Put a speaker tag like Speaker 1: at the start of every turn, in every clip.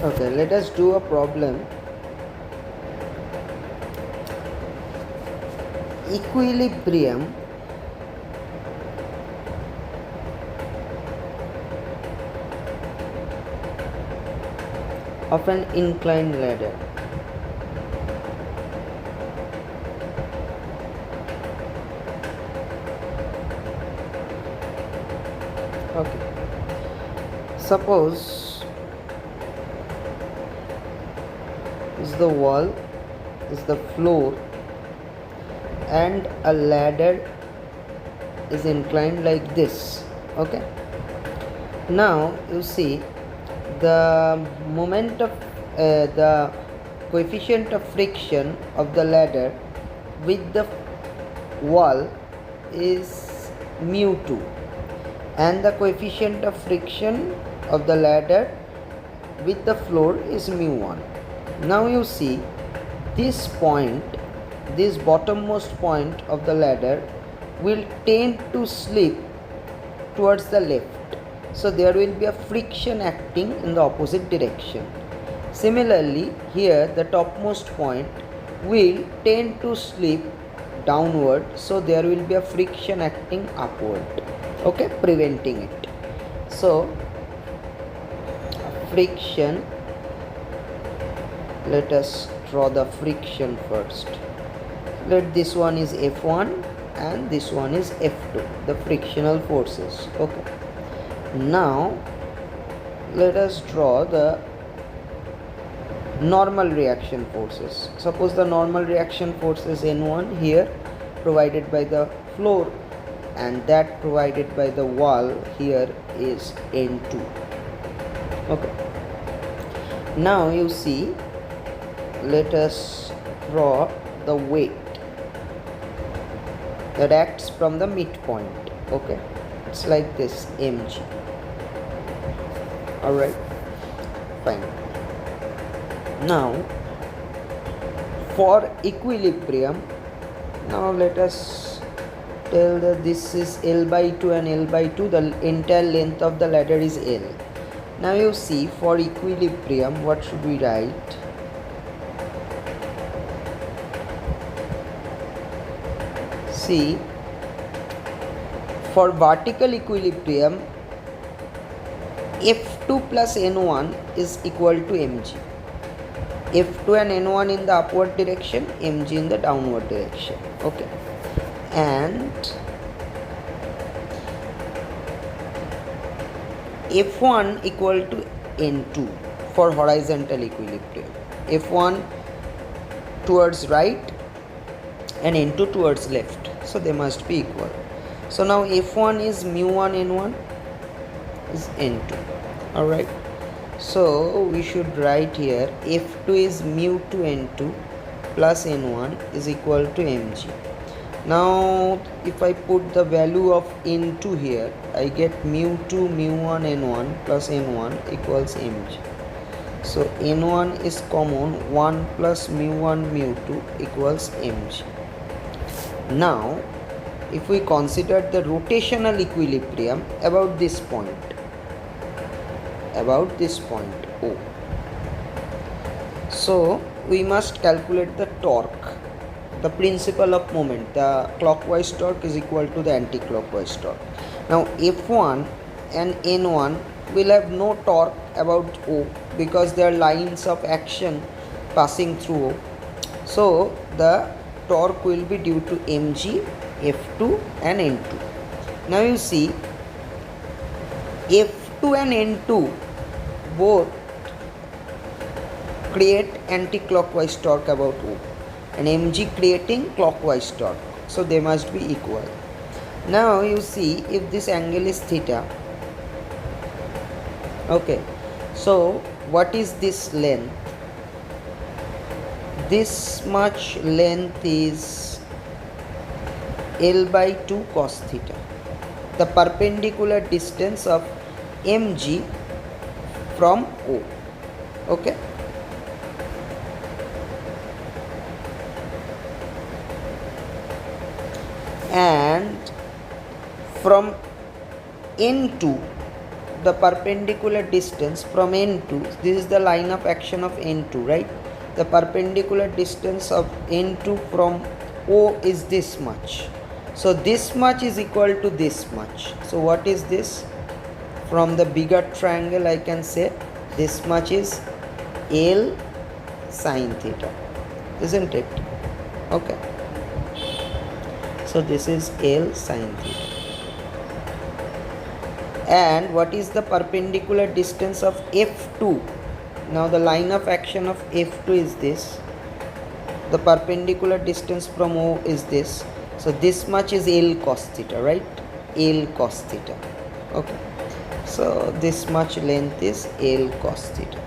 Speaker 1: Okay, let us do a problem. Equilibrium of an inclined ladder. Okay, suppose is the wall, is the floor, and a ladder is inclined like this. Okay, now you see the moment of the coefficient of friction of the ladder with the wall is mu2, and the coefficient of friction of the ladder with the floor is mu1. Now you see this point, this bottommost point of the ladder will tend to slip towards the left, so there will be a friction acting in the opposite direction. Similarly, here the topmost point will tend to slip downward, so there will be a friction acting upward, okay, preventing it. So friction, let us draw the friction first. Let this one is F1 and this one is F2, the frictional forces. Okay, now let us draw the normal reaction forces. Suppose the normal reaction force is N1 here, provided by the floor, and that provided by the wall here is N2. Okay, now you see, let us draw the weight that acts from the midpoint. Okay, it's like this, mg. Alright, fine. Now for equilibrium, now let us tell that this is L by 2 and L by 2, the entire length of the ladder is L. Now you see, for equilibrium, what should we write? See, for vertical equilibrium, F2 plus N1 is equal to mg. F2 and N1 in the upward direction, mg in the downward direction. Okay, and F1 equal to N2 for horizontal equilibrium. F1 towards right and N2 towards left, so they must be equal. So now F1 is mu1 N1 is N2. Alright, so we should write here F2 is mu2 N2 plus N1 is equal to mg. Now if I put the value of N2 here, I get mu2 mu1 N1 plus N1 equals mg. So N1 is common, 1 plus mu1 mu2 equals mg. Now if we consider the rotational equilibrium about this point O, so we must calculate the torque, the principle of moment. The clockwise torque is equal to the anti-clockwise torque. Now F1 and N1 will have no torque about O because they are lines of action passing through O. So the torque will be due to mg, F2 and N2. Now you see, F2 and N2 both create anti-clockwise torque about O, and mg creating clockwise torque, so they must be equal. Now you see, if this angle is theta, okay, so what is this length? This much length is L by 2 cos theta, the perpendicular distance of mg from O. Okay, and from N2 the perpendicular distance from N2, this is the line of action of N2, right? The perpendicular distance of N2 from O is this much. So this much is equal to this much. So what is this? From the bigger triangle I can say this much is L sine theta, isn't it? Okay. So this is L sine theta. And what is the perpendicular distance of F2? Now the line of action of F2 is this. The perpendicular distance from O is this. So this much is L cos theta, right? L cos theta. Okay. So this much length is L cos theta.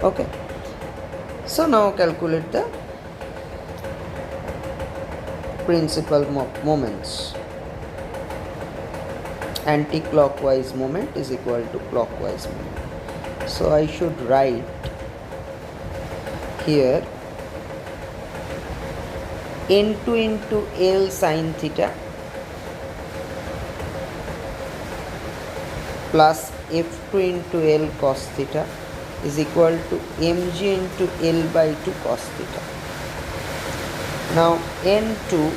Speaker 1: Okay. So now calculate the principal moments. Anti-clockwise moment is equal to clockwise moment. So I should write here N2 into L sine theta plus F2 into L cos theta is equal to mg into L by 2 cos theta. Now N2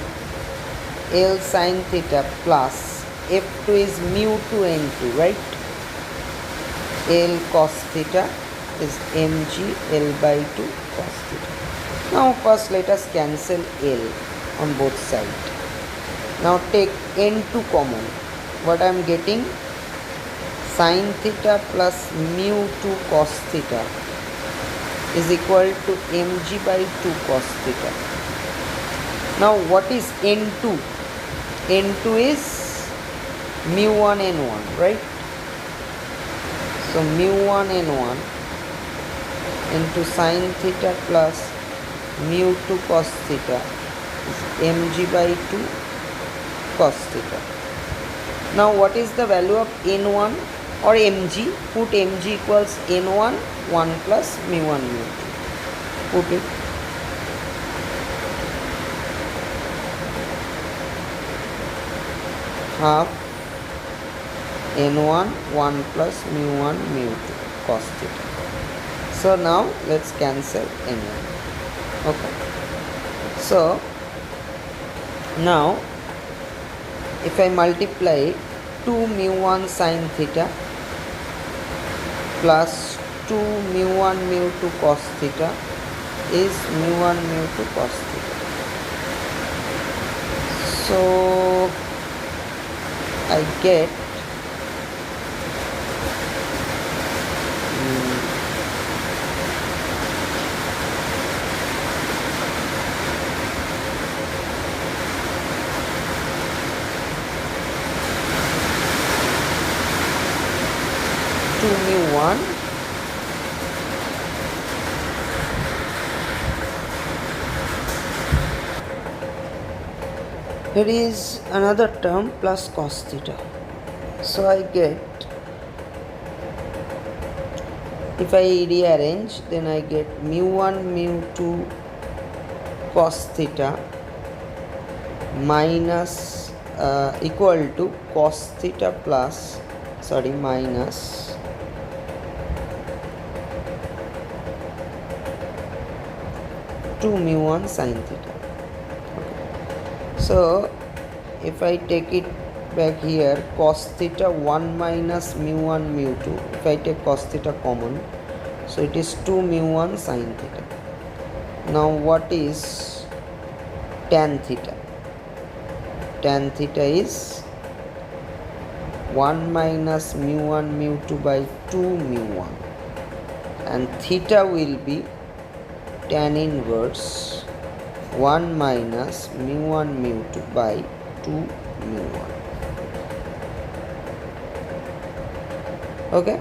Speaker 1: L sine theta plus F2 is mu to N2, right? L cos theta is mg L by 2 cos theta. Now first let us cancel L on both sides. Now take N2 common. What I am getting? Sin theta plus mu 2 cos theta is equal to mg by 2 cos theta. Now what is N2? N2 is mu1 N1, right? So mu1 N1 into sin theta plus mu 2 cos theta is mg by 2 cos theta. Now what is the value of N1 or mg? Put mg equals N1 1 plus mu1 mu2. Put it. Half N1 1 plus mu1 mu2 cos theta. So now let's cancel N1. Okay. So now if I multiply 2 mu1 sin theta plus 2 mu1 mu2 cos theta is mu1 mu2 cos theta. So I get 2 mu1 here is another term plus cos theta. So I get, if I rearrange, then I get mu1 mu2 cos theta minus equal to cos theta plus minus 2 mu1 sin theta. Okay. So if I take it back here, cos theta 1 minus mu1 mu2, if I take cos theta common, so it is 2 mu1 sin theta. Now what is tan theta? Tan theta is 1 minus mu1 mu2 by 2 mu1, and theta will be tan inverse 1 minus mu1 mu2 by 2 mu1. Okay.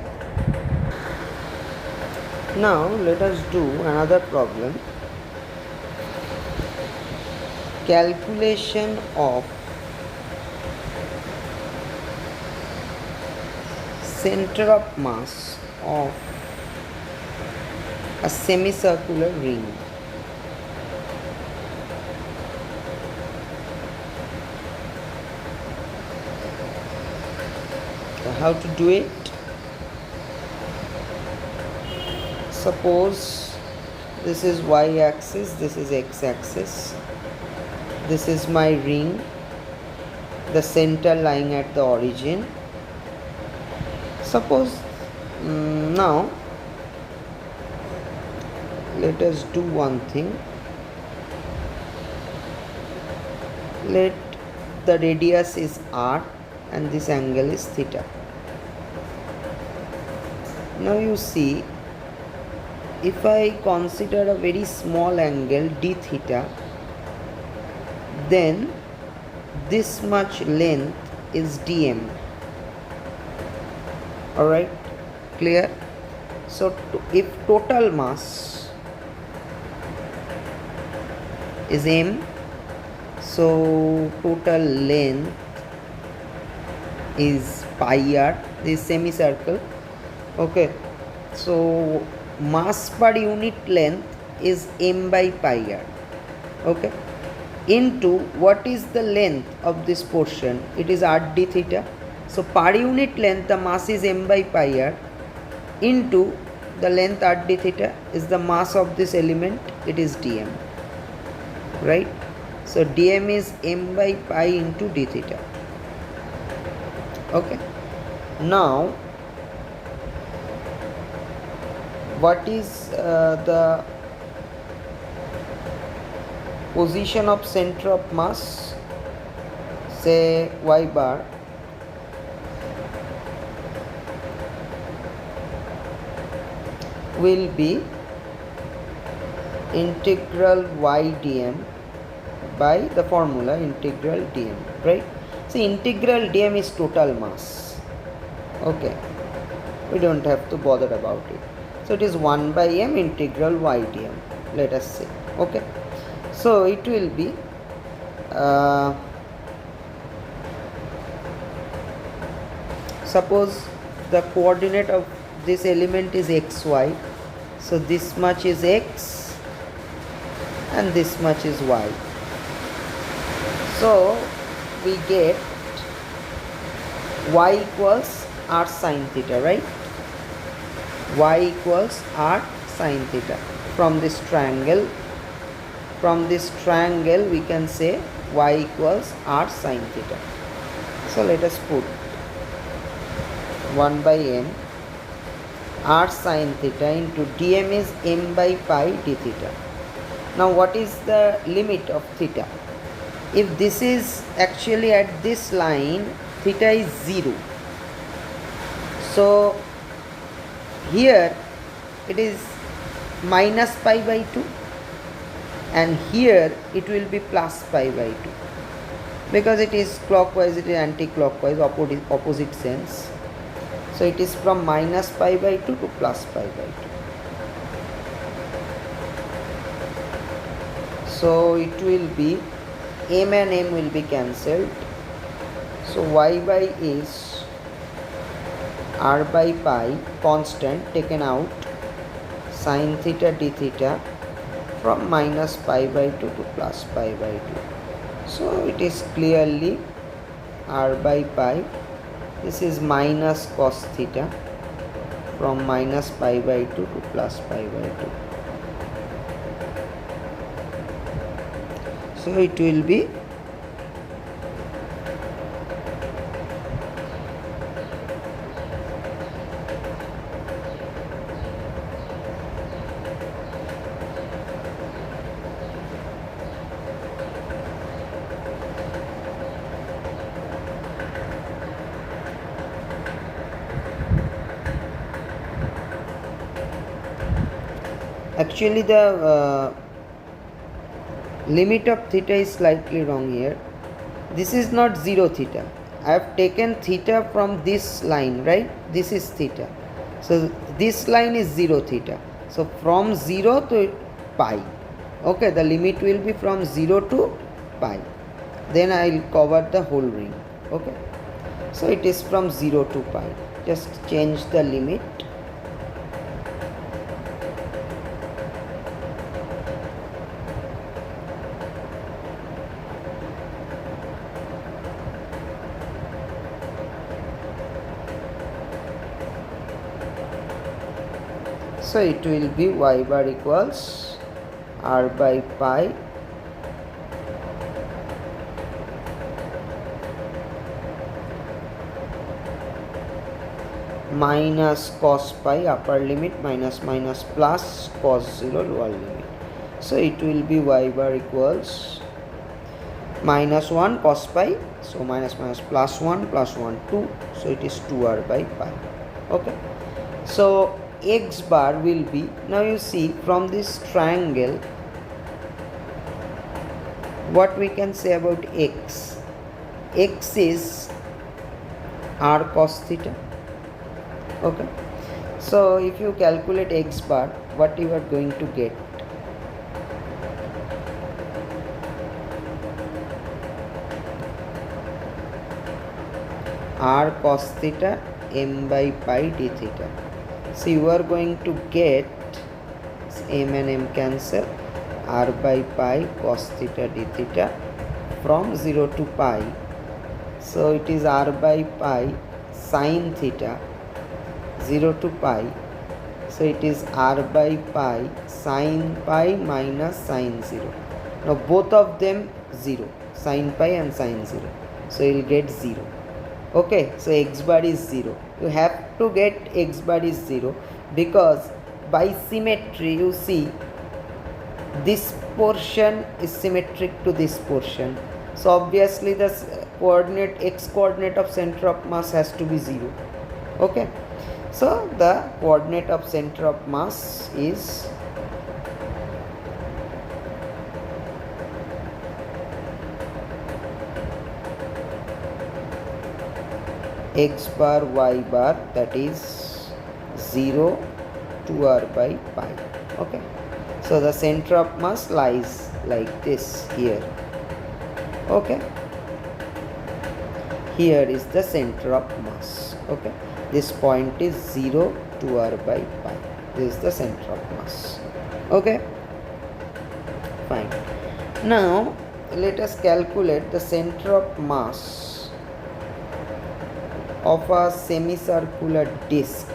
Speaker 1: Now let us do another problem. Calculation of center of mass of a semicircular ring. how to do it. Suppose this is y-axis, this is x-axis, this is my ring, the center lying at the origin. Suppose now let us do one thing. Let the radius is r and this angle is theta. Now you see, if I consider a very small angle d theta, then this much length is dm. Alright, clear? So if total mass is m, so total length is pi r, this semicircle. Okay, so mass per unit length is m by pi r. Okay, into what is the length of this portion? It is r d theta. So per unit length the mass is m by pi r, into the length r d theta is the mass of this element, it is dm, right? So dm is m by pi into d theta. Okay, now what is the position of center of mass? Say y bar will be integral y dm by the formula integral dm, right? See, integral dm is total mass. Okay, we don't have to bother about it. So it is 1 by m integral y dm, let us say. Okay, so it will be suppose the coordinate of this element is xy, so this much is x and this much is y. So we get y equals r sine theta, right? Y equals r sine theta. From this triangle we can say y equals r sine theta. So let us put 1 by m r sine theta into dm is m by pi d theta. Now what is the limit of theta? If this is actually at this line, theta is 0. So here it is minus pi by 2 and here it will be plus pi by 2, because it is clockwise, it is anti-clockwise, opposite sense. So it is from minus pi by 2 to plus pi by 2. So it will be m and m will be cancelled. So y by is r by pi constant taken out, sin theta d theta from minus pi by 2 to plus pi by 2. So it is clearly r by pi. This is minus cos theta from minus pi by 2 to plus pi by 2. So it will be actually the limit of theta is slightly wrong here. This is not 0 theta. I have taken theta from this line, right? This is theta. So this line is 0 theta. So from 0 to pi. Okay, the limit will be from 0 to pi. Then I will cover the whole ring. Okay. So it is from 0 to pi. Just change the limit. So it will be y bar equals r by pi minus cos pi upper limit minus minus plus cos 0 lower limit. So it will be y bar equals minus 1 cos pi, so minus minus plus 1 plus 1 2, so it is 2r by pi. Okay, so x bar will be, now you see from this triangle what we can say about x. X is r cos theta. Okay, so if you calculate x bar, what you are going to get? R cos theta m by pi d theta. So you are going to get m and m cancel, r by pi cos theta d theta from 0 to pi. So it is r by pi sin theta 0 to pi. So it is r by pi sin pi minus sin 0. Now both of them 0, sin pi and sin 0. So you will get 0. Okay, so x bar is 0. You have to get x bar is 0 because by symmetry you see this portion is symmetric to this portion. So obviously the coordinate x coordinate of center of mass has to be 0. Okay, so the coordinate of center of mass is x bar y bar, that is 0 2r by pi. Okay, so the center of mass lies like this here. Okay, here is the center of mass. Okay, this point is 0 2r by pi. This is the center of mass. Okay, fine. Now let us calculate the center of mass of a semicircular disc.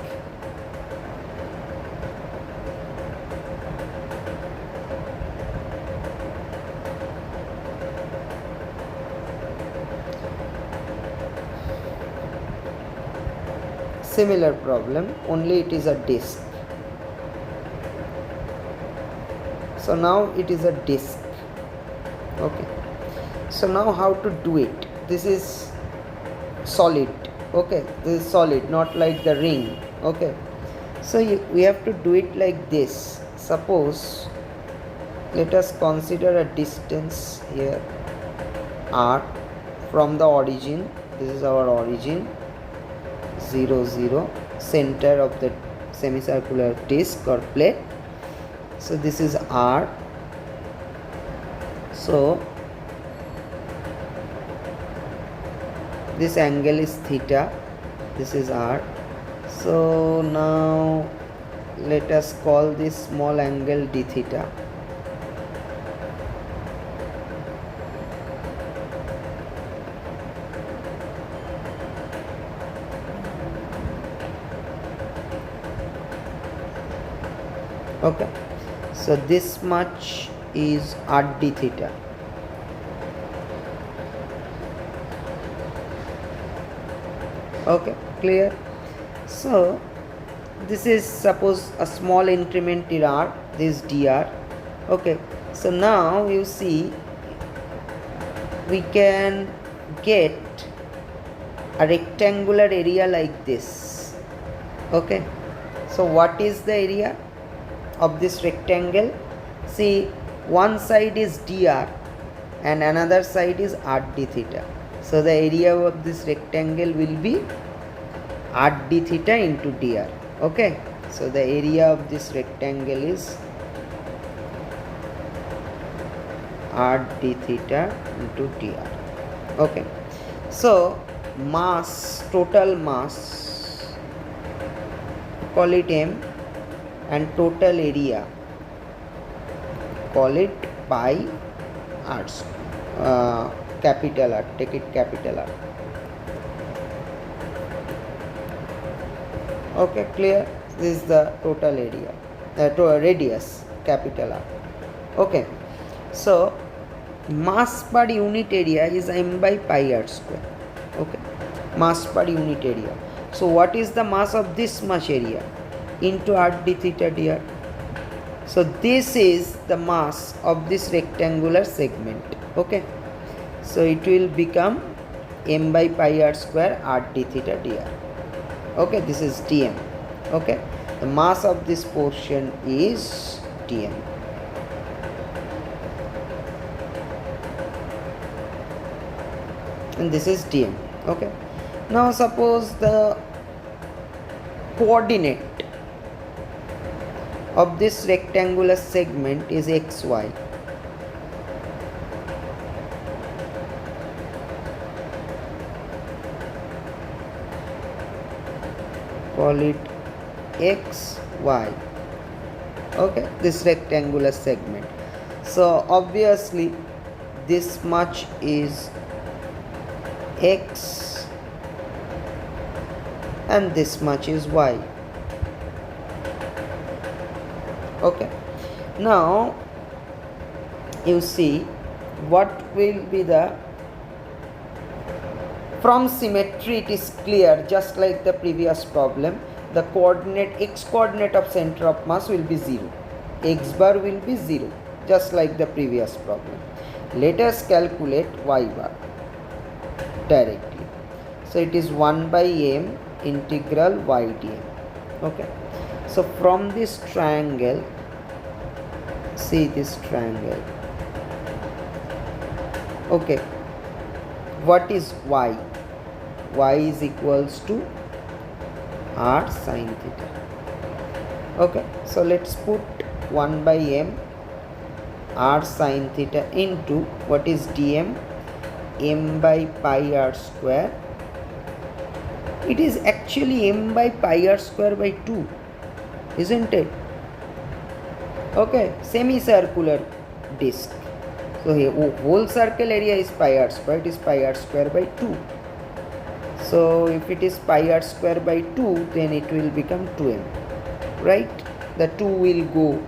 Speaker 1: Similar problem, only it is a disc. So now it is a disc. Okay, so now how to do it? This is solid. Okay, this is solid, not like the ring. Okay, so we have to do it like this. Suppose let us consider a distance here r from the origin. This is our origin 0 0, center of the semicircular disc or plate. So this is r. So this angle is theta, this is r. So now let us call this small angle d theta. Okay, so this much is r d theta. Okay, clear? So this is suppose a small increment in r, this dr. Okay, so now you see we can get a rectangular area like this. Okay, so what is the area of this rectangle? See, one side is dr and another side is r d theta. So the area of this rectangle will be r d theta into dr. Okay, so the area of this rectangle is r d theta into dr. Okay, so mass, total mass, call it m, and total area, call it pi r, capital R, take it capital R. Okay, clear? This is the total area, radius, capital R. Okay, so mass per unit area is m by pi r square. Okay, mass per unit area. So what is the mass of this much area into r d theta dr? So this is the mass of this rectangular segment. Okay, so it will become m by pi r square r d theta dr. Okay, this is dm. Okay, the mass of this portion is dm. And this is dm. Okay, now suppose the coordinate of this rectangular segment is xy. Call it xy. Okay, this rectangular segment. So obviously this much is x and this much is y. Okay, now you see what will be the, from symmetry it is clear, just like the previous problem, the coordinate x coordinate of center of mass will be 0, x bar will be 0, just like the previous problem. Let us calculate y bar directly. So it is 1 by m integral y dm. Okay, so from this triangle, see this triangle. Okay, what is y? Y is equals to r sin theta. Okay, so let's put 1 by m r sin theta into what is dm, m by pi r square. It is actually m by pi r square by 2, isn't it? Okay, semicircular disc. So here whole circle area is pi r square, it is pi r square by 2. So if it is pi r square by 2, then it will become 2m, right? The 2 will go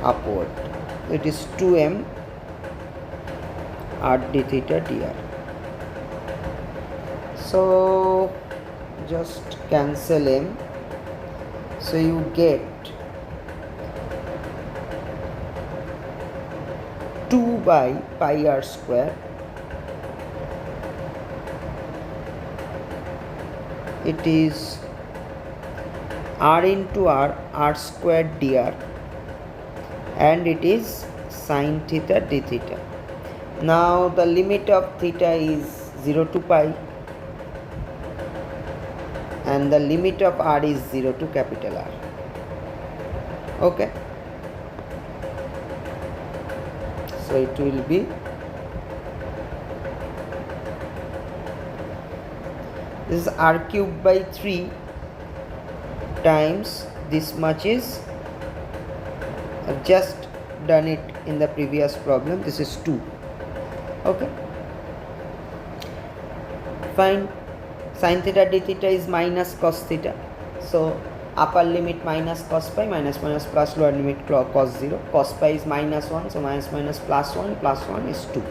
Speaker 1: upward. It is 2m r d theta dr. So just cancel m. So you get 2 by pi r square. It is r into r square dr, and it is sin theta d theta. Now the limit of theta is 0 to pi, and the limit of r is 0 to capital R. Okay, so it will be this is r cube by 3 times this much is, I've just done it in the previous problem, this is 2. Okay, fine. Sin theta d theta is minus cos theta. So upper limit minus cos pi, minus minus plus lower limit cos 0. Cos pi is minus 1, so minus minus plus 1 is 2.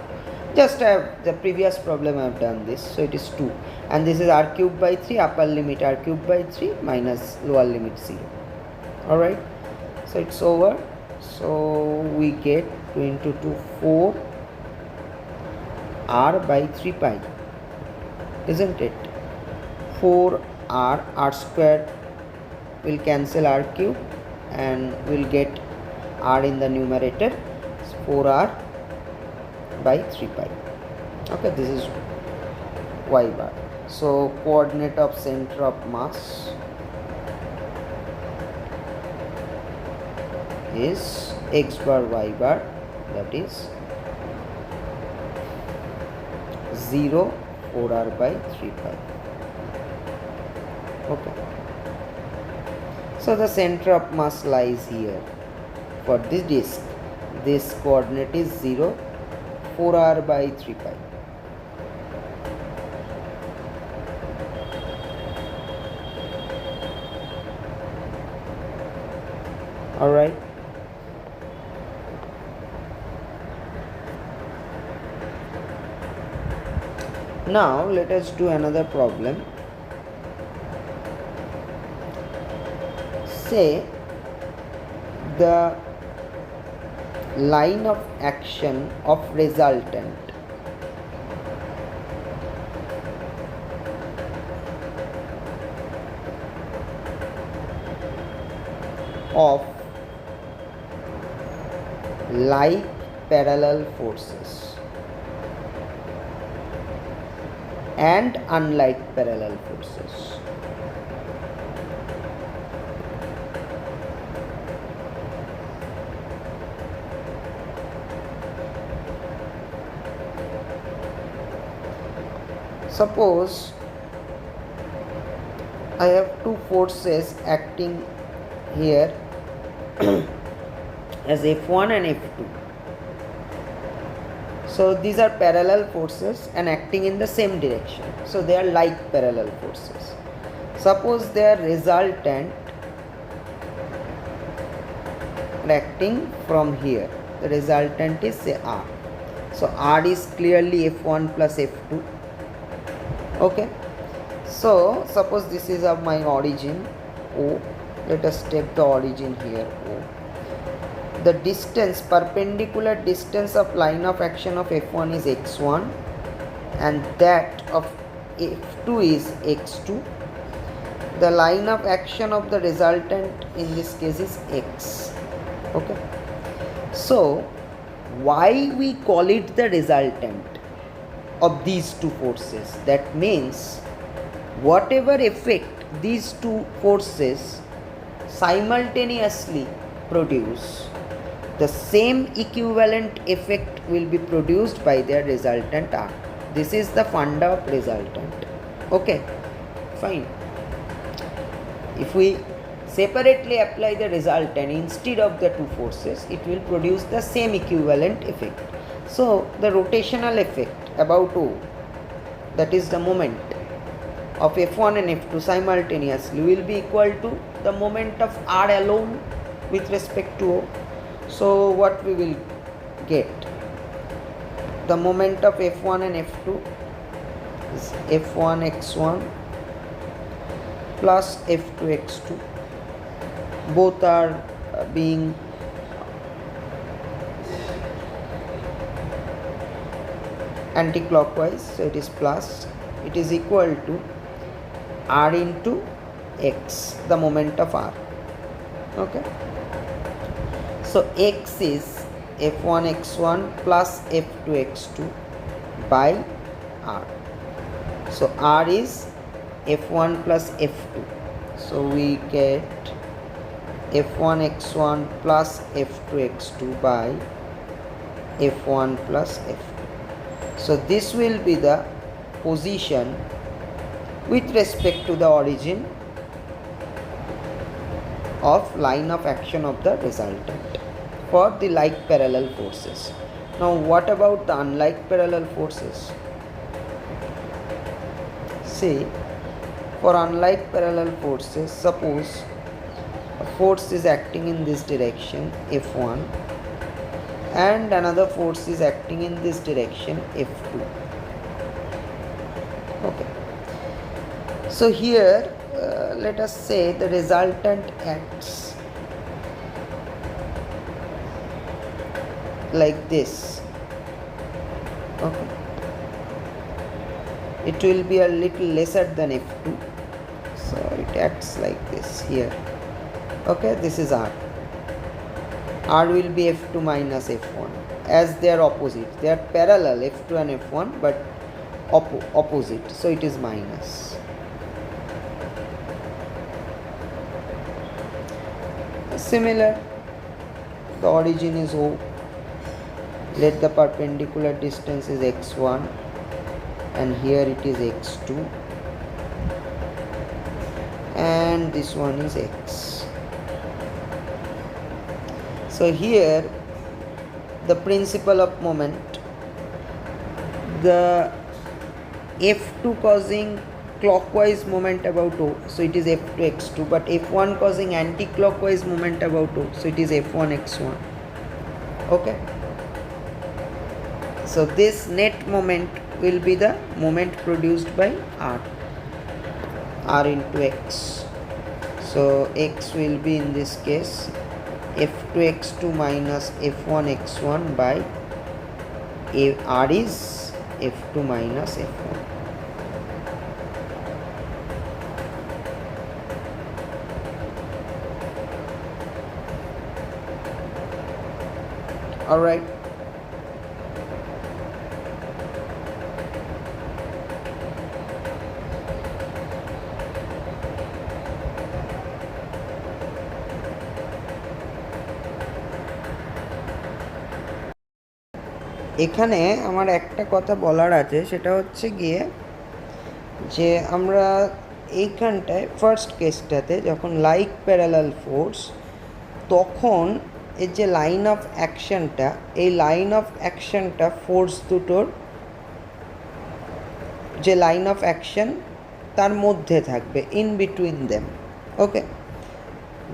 Speaker 1: Just the previous problem I have done this, so it is 2. And this is r cube by 3, upper limit r cube by 3 minus lower limit 0. Alright, so it's over. So we get 2 into 2, 4 r by 3 pi, isn't it? 4 r square will cancel r cube and we'll get r in the numerator, 4r by 3 pi. Okay, this is y bar. So coordinate of center of mass is x bar y bar, that is 0, 4r by 3 pi. Okay, so the center of mass lies here. For this disk, this coordinate is 0, 4r by 3 pi. Alright. Now let us do another problem. Say the line of action of resultant of like parallel forces and unlike parallel forces. Suppose I have two forces acting here as F1 and F2. So these are parallel forces and acting in the same direction. So they are like parallel forces. Suppose their resultant acting from here. The resultant is say R. So R is clearly F1 plus F2. Okay. So suppose this is of my origin O. Let us take the origin here O. The distance, perpendicular distance of line of action of F1 is x1 and that of F2 is x2. The line of action of the resultant in this case is x. Okay. So why we call it the resultant of these two forces? That means whatever effect these two forces simultaneously produce, the same equivalent effect will be produced by their resultant R. This is the funda of resultant. Okay, fine. If we separately apply the resultant instead of the two forces, it will produce the same equivalent effect. So the rotational effect about O, that is the moment of F1 and F2 simultaneously, will be equal to the moment of R alone with respect to O. So what we will get? The moment of F1 and F2 is F1 x1 plus F2 x2. Both are being anti-clockwise, so it is plus. It is equal to R into x, the moment of R. Okay. So x is F1 x1 plus F2 x2 by R. So R is F1 plus F2. So we get F1 x1 plus F2 x2 by F1 plus F2. So this will be the position with respect to the origin of line of action of the resultant for the like parallel forces. Now what about the unlike parallel forces? See, for unlike parallel forces, suppose a force is acting in this direction F1 and another force is acting in this direction F2. Okay. So here let us say the resultant acts like this. Okay. It will be a little lesser than F2. So it acts like this here. Okay, this is R. R will be F2 minus F1 as they are opposite. They are parallel, F2 and F1, but opposite. So it is minus. Similar, the origin is O. Let the perpendicular distance is x1 and here it is x2 and this one is x. So here the principle of moment, the F2 causing clockwise moment about O, so it is F2 x2, but F1 causing anti-clockwise moment about O, so it is F1 x1. Okay, so this net moment will be the moment produced by R into X. So X will be in this case F2 x2 minus F1 x1 by R is F2 minus F1. All right. এখানে আমার একটা কথা বলার আছে, সেটা হচ্ছে গিয়ে যে আমরা এইখানটায় ফার্স্ট কেসটাতে যখন লাইক প্যারালাল ফোর্স, তখন এর যে লাইন অফ অ্যাকশনটা, এই লাইন অফ অ্যাকশনটা ফোর্স দুটোর যে লাইন অফ অ্যাকশন তার মধ্যে থাকবে, in between them. Okay,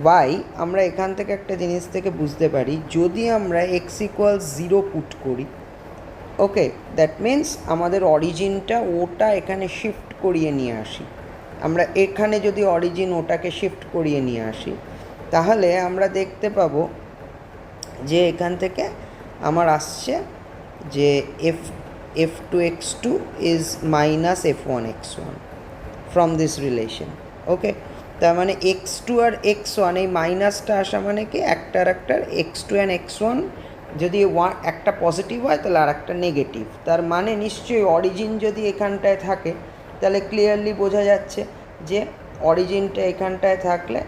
Speaker 1: why আমরা এখান থেকে একটা জিনিস থেকে বুঝতে পারি, যদি আমরা এক্স ইকুয়ালস 0 পুট করি, ওকে, দ্যাট মিন্স আমাদের অরিজিনটা ওটা এখানে শিফট করিয়ে নিয়ে আসি। আমরা এখানে যদি অরিজিন ওটাকে শিফট করিয়ে নিয়ে আসি, তাহলে আমরা দেখতে পাবো যে এখান থেকে আমার আসছে যে F2 x2 is minus F1 x1 from this relation. ওকে, তার মানে x2 আর x1 এই মাইনাসটা আসা মানে কি, একটার x2 অ্যান্ড x1 যদি একটা পজিটিভ হয় তাহলে আর একটা নেগেটিভ। তার মানে নিশ্চয়ই অরিজিন যদি এখানটায় থাকে তাহলে ক্লিয়ারলি বোঝা যাচ্ছে যে অরিজিনটা এখানটায় থাকলে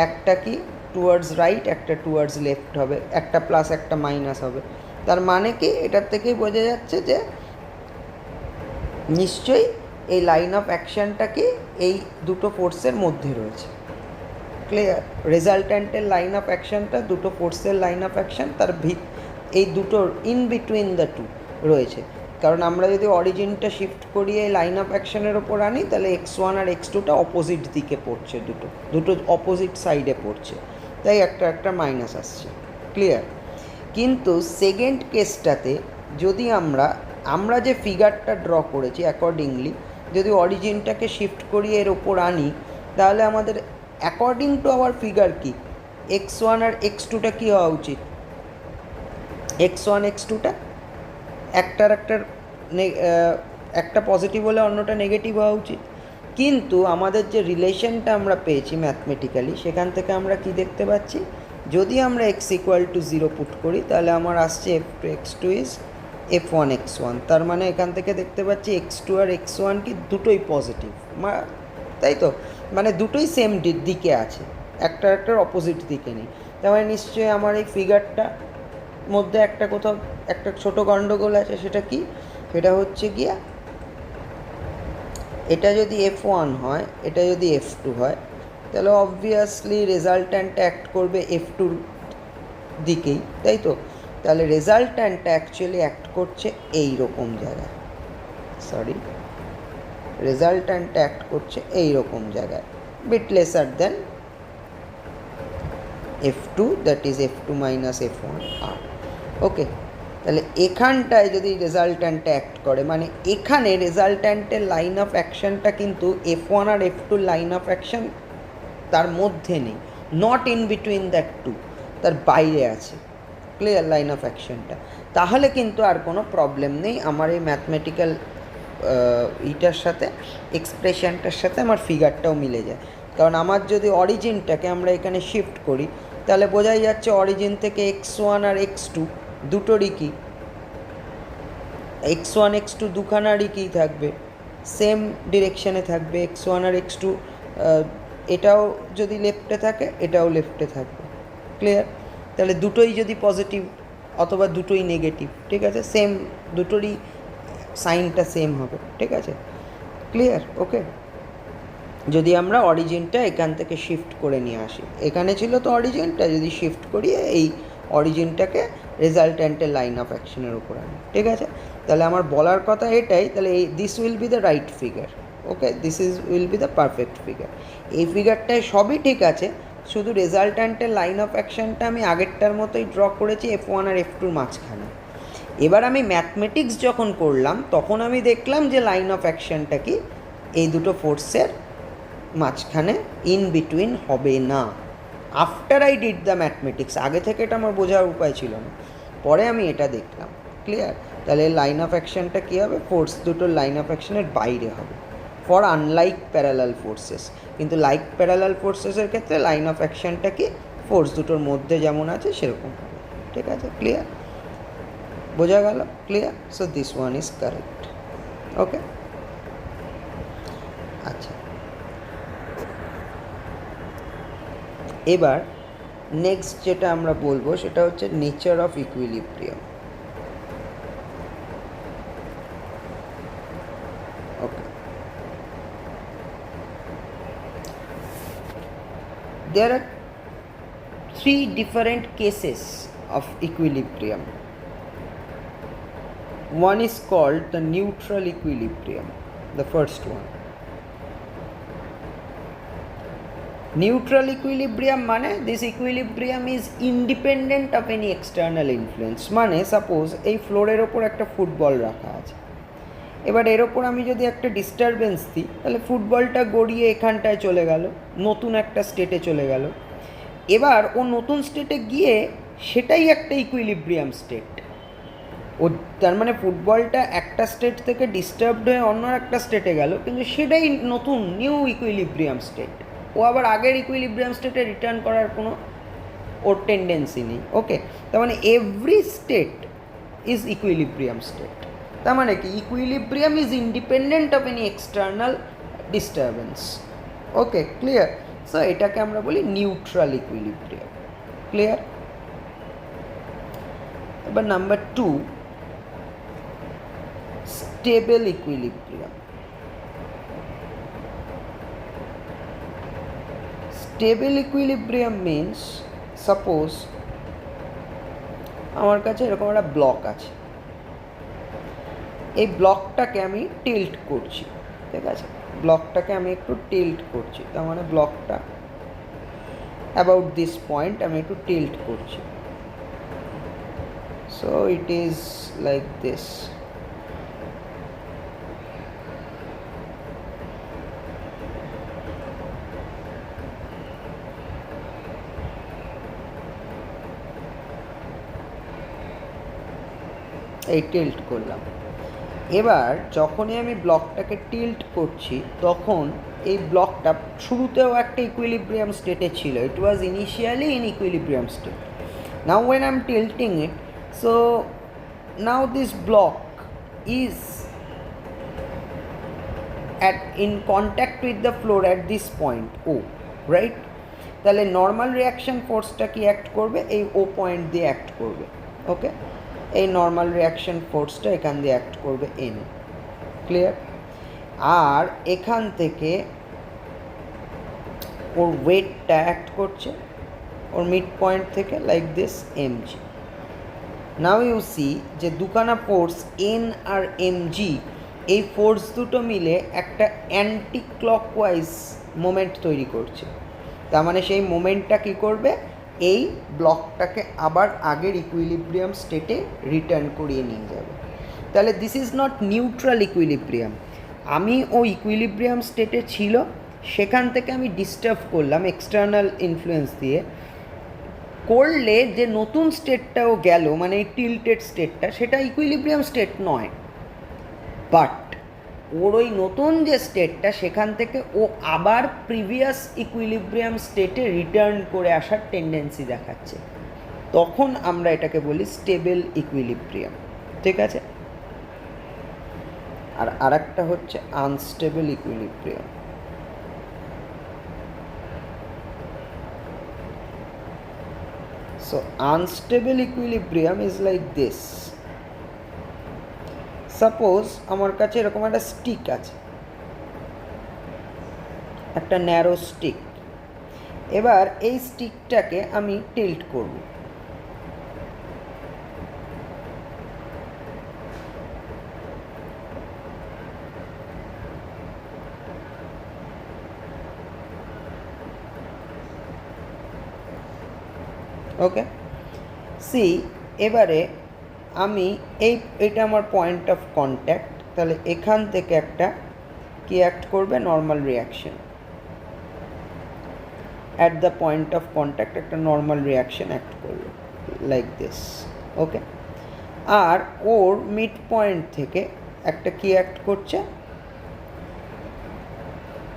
Speaker 1: একটা কি টুয়ার্ডস রাইট, একটা টুয়ার্ডস লেফট হবে, একটা প্লাস একটা মাইনাস হবে। তার মানে কি, এটার থেকেই বোঝা যাচ্ছে যে নিশ্চয়ই এই লাইন অফ অ্যাকশানটা কি এই দুটো ফোর্সের মধ্যে রয়েছে। ক্লিয়ার? রেজাল্ট্যান্টের লাইন অফ অ্যাকশানটা দুটো ফোর্সের লাইন অফ অ্যাকশান, তার এই দুটোর ইন বিটুইন দ্য টু রয়েছে। কারণ আমরা যদি অরিজিনটা শিফট করিয়ে লাইন অফ অ্যাকশানের ওপর আনি, তাহলে x1 আর x2টা অপোজিট দিকে পড়ছে, দুটো অপোজিট সাইডে পড়ছে, তাই একটা মাইনাস আসছে। ক্লিয়ার? কিন্তু সেকেন্ড কেসটাতে যদি আমরা যে ফিগারটা ড্র করেছি অ্যাকর্ডিংলি যদি অরিজিনটাকে শিফট করিয়ে এর ওপর আনি, তাহলে আমাদের অ্যাকর্ডিং টু আওয়ার ফিগার কি x1 আর x2টা কী হওয়া উচিত? x1 x2টা একটা পজিটিভ হলে অন্যটা নেগেটিভ হওয়া উচিত। কিন্তু আমাদের যে রিলেশনটা আমরা পেয়েছি ম্যাথমেটিক্যালি, সেখান থেকে আমরা কি দেখতে পাচ্ছি, যদি আমরা x ইকুয়াল টু 0 পুট করি, তাহলে আমার আসছে F2 x2 is F1 x1। তার মানে এখান থেকে দেখতে পাচ্ছি x2 আর x1 কি দুটোই পজিটিভ, তাই তো? মানে দুটোই সেম দিকে আছে, একটার অপোজিট দিকে নেই। তার মানে নিশ্চয়ই আমার এই ফিগারটা মধ্যে কোথাও একটা ছোটো গণ্ডগোল আছে। সেটা কি? সেটা হচ্ছে গিয়া এটা যদি F1 হয়, এটা যদি F2 হয়, তাহলে অবভিয়াসলি রেজাল্ট্যান্টটা অ্যাক্ট করবে F2 দিকেই, তাই তো? তাহলে রেজাল্ট্যান্টটা অ্যাকচুয়ালি অ্যাক্ট করছে এইরকম জায়গায়, রেজাল্ট্যান্টটা অ্যাক্ট করছে এইরকম জায়গায়, bit lesser than F2, that is F2 minus F1 আর। ওকে, তাহলে এখানটায় যদি রেজাল্ট্যান্টটা অ্যাক্ট করে, মানে এখানে রেজাল্ট্যান্টের লাইন অফ অ্যাকশানটা কিন্তু F1 R F2 line of action তার মধ্যে নেই, not in between that two, তার বাইরে আছে। ক্লিয়ার? লাইন অফ অ্যাকশানটা, তাহলে কিন্তু আর কোনো প্রবলেম নেই আমার এই ম্যাথমেটিক্যাল ইটার সাথে, এক্সপ্রেশনটার সাথে আমার ফিগারটাও মিলে যায়। কারণ আমার যদি অরিজিনটাকে আমরা এখানে শিফট করি, তাহলে বোঝাই যাচ্ছে অরিজিন থেকে x1 আর x2 দুটোরই কি, x1 x2 দুখানারই কী থাকবে, সেম ডিরেকশানে থাকবে। x1 আর x2 এটাও যদি লেফটে থাকে, এটাও লেফটে থাকবে। ক্লিয়ার? তাহলে দুটোই যদি পজিটিভ অথবা দুটোই নেগেটিভ, ঠিক আছে, সেম, দুটোরই সাইনটা সেম হবে, ঠিক আছে? ক্লিয়ার? ওকে, যদি আমরা অরিজিনটা এখান থেকে শিফট করে নিয়ে আসি, এখানে ছিল তো অরিজিনটা, যদি শিফট করিয়ে এই অরিজিনটাকে রেজাল্ট্যান্টের লাইন অফ অ্যাকশনের উপর আনি, ঠিক আছে? তাহলে আমার বলার কথা এটাই, তাহলে this will be the right figure. Okay, this will be the perfect figure. এই ফিগারটায় সবই ঠিক আছে, শুধু রেজাল্ট্যান্টের লাইন অফ অ্যাকশনটা আমি আগেরটার মতোই ড্র করেছি F1 আর F2 মাঝখানে। এবার আমি ম্যাথমেটিক্স যখন করলাম তখন আমি দেখলাম যে লাইন অফ অ্যাকশনটা কি এই দুটো ফোর্সের মাঝখানে ইন বিটুইন হবে না। After I did the mathematics, আগে থেকে এটা আমার বোঝার উপায় ছিল না, পরে আমি এটা দেখলাম। ক্লিয়ার? তাহলে লাইন অফ অ্যাকশনটা কী হবে, ফোর্স দুটোর লাইন অফ অ্যাকশনের বাইরে হবে ফর আনলাইক প্যারালাল ফোর্সেস। কিন্তু লাইক প্যারালাল ফোর্সেসের ক্ষেত্রে লাইন অফ অ্যাকশনটা কি ফোর্স দুটোর মধ্যে যেমন আছে সেরকম হবে। ঠিক আছে? ক্লিয়ার? বোঝা গেল? Clear? So this one is correct. Okay, আচ্ছা, এবার নেক্সট যেটা আমরা বলবো সেটা হচ্ছে nature of equilibrium. Okay, there are three different cases of equilibrium. One is called the neutral equilibrium, the first one. Neutral equilibrium মানে this equilibrium is independent of any external influence. মানে suppose এই ফ্লোরের ওপর একটা football রাখা আছে, এবার এর ওপর আমি যদি একটা ডিস্টারবেন্স দিই তাহলে ফুটবলটা গড়িয়ে এখানটায় চলে গেল, নতুন একটা স্টেটে চলে গেল। এবার ও নতুন স্টেটে গিয়ে সেটাই একটা ইকুইলিব্রিয়াম স্টেট। ও তার মানে ফুটবলটা একটা স্টেট থেকে ডিস্টার্বড হয়ে অন্য একটা স্টেটে গেল, কিন্তু সেটাই নতুন নিউ ইকুইলিব্রিয়াম স্টেট। ও আবার আগের ইকুইলিব্রিয়াম স্টেটে রিটার্ন করার কোনো ওর টেন্ডেন্সি নেই। ওকে, তার মানে every state is equilibrium state. তার মানে কি equilibrium is independent of any external disturbance. Okay, clear? So এটাকে আমরা বলি নিউট্রাল ইকুইলিব্রিয়াম। ক্লিয়ার? এবার number 2, stable equilibrium. Stable equilibrium means suppose আমার কাছে এরকম একটা ব্লক আছে, এই ব্লকটাকে আমি টিল্ট করছি। ঠিক আছে, ব্লকটাকে আমি একটু টিল্ট করছি, তার মানে ব্লকটা অ্যাবাউট দিস পয়েন্ট আমি একটু টিল্ট করছি। So it is like this. এই টিল্ট করলাম। এবার যখনই আমি ব্লকটাকে টিল্ট করছি তখন এই ব্লকটা শুরুতেও একটা ইকুইলিব্রিয়াম স্টেটে ছিল, it was initially in equilibrium state. Now when I'm tilting it, so now this block is in contact with the floor at this point O, right? তাহলে নর্মাল রিয়াকশন ফোর্সটা কি অ্যাক্ট করবে, এই ও পয়েন্ট দিয়ে act করবে। ওকে, এই normal reaction ফোর্সটা এখান দিয়ে act করবে এন। ক্লিয়ার? আর এখান থেকে ওর ওয়েটটা অ্যাক্ট করছে ওর মিড পয়েন্ট থেকে like this mg. Now you see যে দুখানা ফোর্স এন আর এমজি, এই ফোর্স দুটো মিলে একটা অ্যান্টি ক্লকওয়াইজ মোমেন্ট তৈরি করছে। তার মানে সেই মোমেন্টটা কী করবে, এই ব্লকটাকে আবার আগের ইকুইলিব্রিয়াম স্টেটে রিটার্ন করিয়ে নিয়ে যাবে। তাহলে this is not neutral equilibrium. আমি ও ইকুইলিব্রিয়াম স্টেটে ছিল, সেখান থেকে আমি ডিস্টার্ব করলাম এক্সটার্নাল ইনফ্লুয়েন্স দিয়ে, করলে যে নতুন স্টেটটাও গেল মানে এই টিল্টেড স্টেটটা, সেটা ইকুইলিব্রিয়াম স্টেট নয়, বাট ওর ওই নতুন যে স্টেটটা সেখান থেকে ও আবার প্রিভিয়াস ইকুইলিব্রিয়াম স্টেটে রিটার্ন করে আসার টেন্ডেন্সি দেখাচ্ছে, তখন আমরা এটাকে বলি স্টেবল ইকুইলিব্রিয়াম। ঠিক আছে? আর আরেকটা হচ্ছে unstable equilibrium. So unstable equilibrium is like this. Suppose আমার কাছে এরকম একটা স্টিক আছে, একটা ন্যারো স্টিক। এবার এই স্টিকটাকে আমি টিল্ট করব। ওকে, সি এবারে আমি এটা আমার পয়েন্ট অফ কন্ট্যাক্ট, তাহলে এখান থেকে একটা কি অ্যাক্ট করবে, normal reaction at the point of contact একটা নর্মাল রিয়াকশন অ্যাক্ট করবে লাইক দিস। ওকে, আর ওর মিড পয়েন্ট থেকে একটা কি অ্যাক্ট করছে,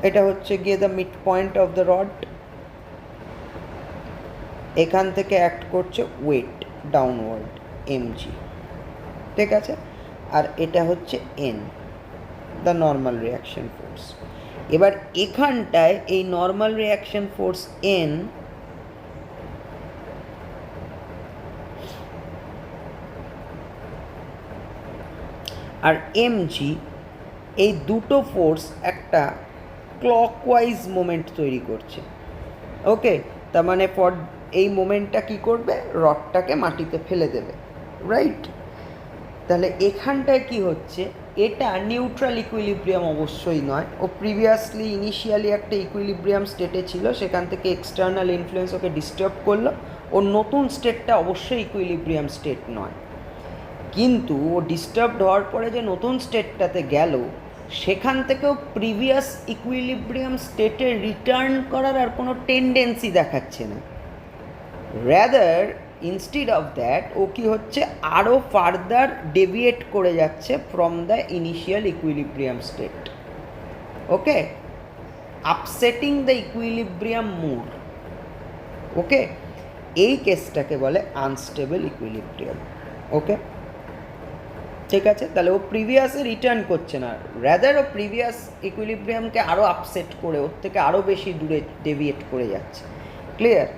Speaker 1: এটা হচ্ছে গিয়ে the mid point of the rod, এখান থেকে অ্যাক্ট করছে ওয়েট ডাউনওয়ার্ড এমজি, ঠিক আছে, আর এটা হচ্ছে N the normal reaction force. এবার এখানটায় এই নর্মাল রিয়াকশন ফোর্স এন আর এমজি এই দুটো ফোর্স একটা ক্লকওয়াইজ মোমেন্ট তৈরি করছে। ওকে, তার মানে ফর এই মোমেন্টটা কী করবে, রডটাকে মাটিতে ফেলে দেবে, রাইট। তাহলে এখানটায় কি হচ্ছে, এটা নিউট্রাল ইকুইলিব্রিয়াম অবশ্যই নয়, ও প্রিভিয়াসলি ইনিশিয়ালি একটা ইকুইলিব্রিয়াম স্টেটে ছিল, সেখান থেকে এক্সটার্নাল ইনফ্লুয়েন্স ওকে ডিস্টার্ব করলো, ওর নতুন স্টেটটা অবশ্যই ইকুইলিব্রিয়াম স্টেট নয়। কিন্তু ও ডিস্টার্বড হওয়ার পরে যে নতুন স্টেটটাতে গেল, সেখান থেকেও প্রিভিয়াস ইকুইলিব্রিয়াম স্টেটে রিটার্ন করার আর কোনো টেন্ডেন্সি দেখাচ্ছে না। র্যাদার ইনস্টিড অফ দ্যাট ও কি হচ্ছে, আরও ফার্দার ডেভিয়েট করে যাচ্ছে from the initial equilibrium state. Okay, upsetting the equilibrium mood. Okay, এই কেসটাকে বলে আনস্টেবল ইকুইলিব্রিয়াম। ওকে, ঠিক আছে, তাহলে ও প্রিভিয়াসে রিটার্ন করছে না, র্যাদার ও প্রিভিয়াস ইকুইলিব্রিয়ামকে আরও আপসেট করে ওর থেকে আরও বেশি দূরে ডেভিয়েট করে যাচ্ছে। ক্লিয়ার?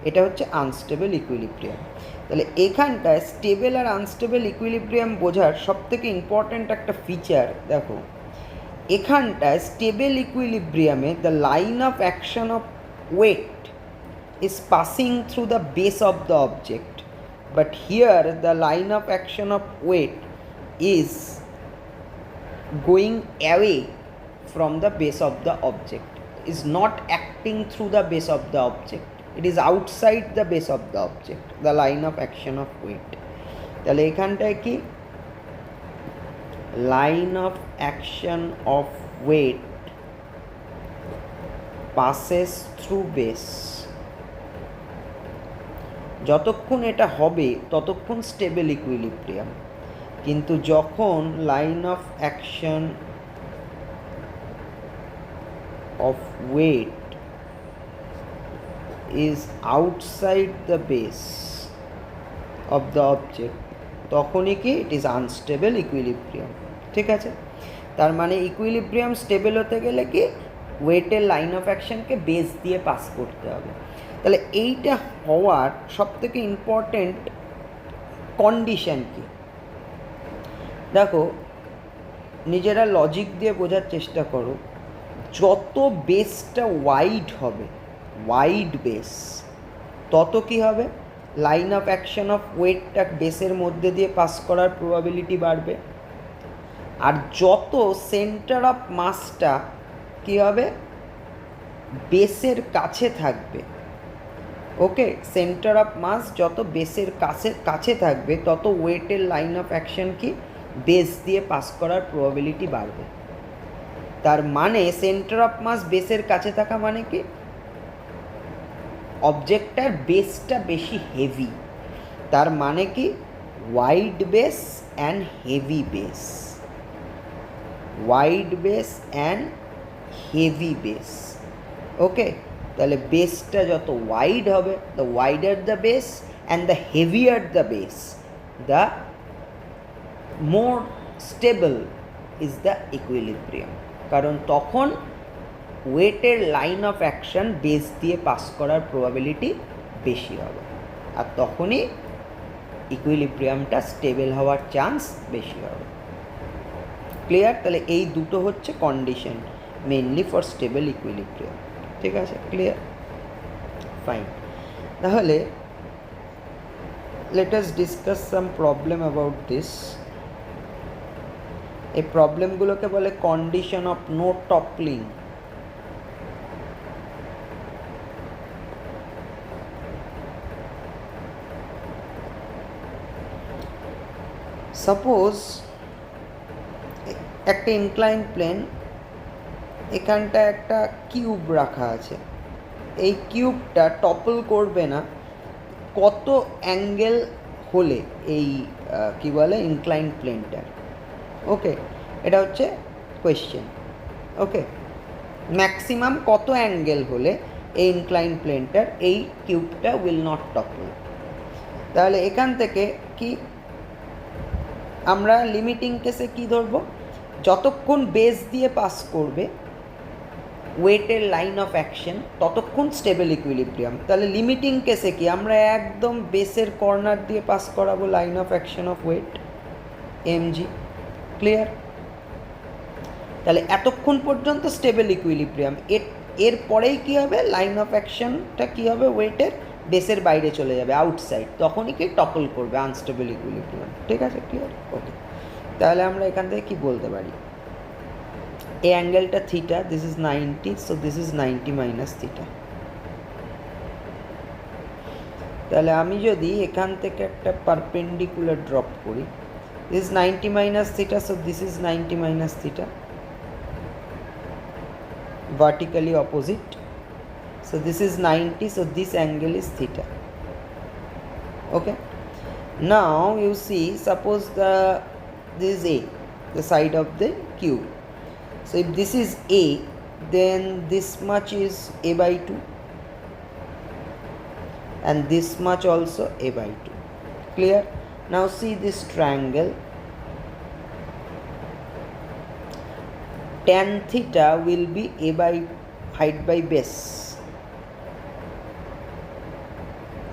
Speaker 1: এটা হচ্ছে আনস্টেবল ইকুইলিব্রিয়াম। তাহলে এখানটায় স্টেবল আর আনস্টেবল ইকুইলিব্রিয়াম বোঝার সবথেকে ইম্পর্ট্যান্ট একটা ফিচার দেখো, এখানটায় স্টেবল ইকুইলিব্রিয়ামে the line of action of weight is passing through the base of the object, but here the line of action of weight is going away from the base of the object, is not acting through the base of the object, it is outside the base of the object, the line of action of weight. তাহলে এখানটায় কি, line of action of weight passes through base, যতক্ষণ এটা হবে ততক্ষণ stable equilibrium, কিন্তু যখন line of action of weight is outside the base of the object, তখনই কি ইট ইজ আনস্টেবল ইকুইলিব্রিয়াম। ঠিক আছে, তার মানে ইকুইলিব্রিয়াম স্টেবল হতে গেলে কি, ওয়েটের লাইন অফ অ্যাকশনকে বেস দিয়ে পাস করতে হবে। তাহলে এইটা হওয়ার সবথেকে ইম্পর্টেন্ট কন্ডিশন কি, দেখো নিজেরা লজিক দিয়ে বোঝার চেষ্টা করো, যত বেসটা ওয়াইড হবে, ওয়াইড বেস, তত কি হবে, লাইন অফ অ্যাকশন অফ ওয়েটটা বেসের মধ্যে দিয়ে পাস করার প্রবাবিলিটি বাড়বে। আর যত সেন্টার অফ মাসটা কী হবে, বেসের কাছে থাকবে, ওকে, সেন্টার অফ মাস যত বেসের কাছে থাকবে, তত ওয়েটের লাইন অফ অ্যাকশন কি, বেস দিয়ে পাস করার প্রবাবিলিটি বাড়বে। তার মানে সেন্টার অফ মাস বেসের কাছে থাকা মানে কি, অবজেক্টটার বেসটা বেশি হেভি, তার মানে কি wide base and heavy base, wide base and heavy base. Okay, তাহলে বেসটা যত ওয়াইড হবে, the wider the base and the heavier the base, the more stable is the equilibrium. কারণ তখন ওয়েটের লাইন অফ অ্যাকশন বেস দিয়ে pass করার probability বেশি হবে, আর তখনই ইকুইলিব্রিয়ামটা স্টেবল হওয়ার চান্স বেশি হবে। ক্লিয়ার? তাহলে এই দুটো হচ্ছে condition mainly for stable equilibrium. ঠিক আছে, ক্লিয়ার? ফাইন, তাহলে let us discuss some problem about this. এই প্রবলেমগুলোকে বলে কন্ডিশন অফ নো টপলিং। সাপোজ একটা ইনক্লাইন প্লেন, এখানটা একটা কিউব রাখা আছে, এই কিউবটা টপল করবে না কত অ্যাঙ্গেল হলে এই কি বলে ইনক্লাইন প্লেনটার। ওকে, এটা হচ্ছে কোয়েশ্চেন। ওকে, ম্যাক্সিমাম কত অ্যাঙ্গেল হলে এই ইনক্লাইন প্লেনটার এই কিউবটা উইল নট টপল। তাহলে এখান থেকে কি আমরা লিমিটিং কেসে কি ধরবো, যতক্ষণ বেস দিয়ে পাস করবে ওয়েটের লাইন অফ অ্যাকশন ততক্ষণ স্টেবল ইকুইলিব্রিয়াম। তাহলে লিমিটিং কেসে কি আমরা একদম বেসের কর্নার দিয়ে পাস করাবো line of action of weight mg. Clear? তাহলে এতক্ষণ পর্যন্ত স্টেবল ইকুইলিব্রিয়াম, এর পরেই কী হবে, লাইন অফ অ্যাকশনটা কী হবে, ওয়েটের বেসের বাইরে চলে যাবে, আউটসাইড, তখনই কি টপল করবে আনস্টেবল ইকুইলিব্রিয়াম। ঠিক আছে? ক্লিয়ার? ওকে, তাহলে আমরা এখান থেকে কি বলতে পারি, এই অ্যাঙ্গেলটা theta, this is 90, so this is 90 minus theta. তাহলে আমি যদি এখান থেকে একটা পারপেন্ডিকুলার ড্রপ করি, this is 90 minus theta, so this is 90 minus theta, vertically opposite, so this is 90, so this angle is theta. Okay, now you see, suppose this is A, the side of the cube, so if this is A, then this much is A by 2 and this much also A by 2. Clear? Now see this triangle, tan theta will be A by height by base,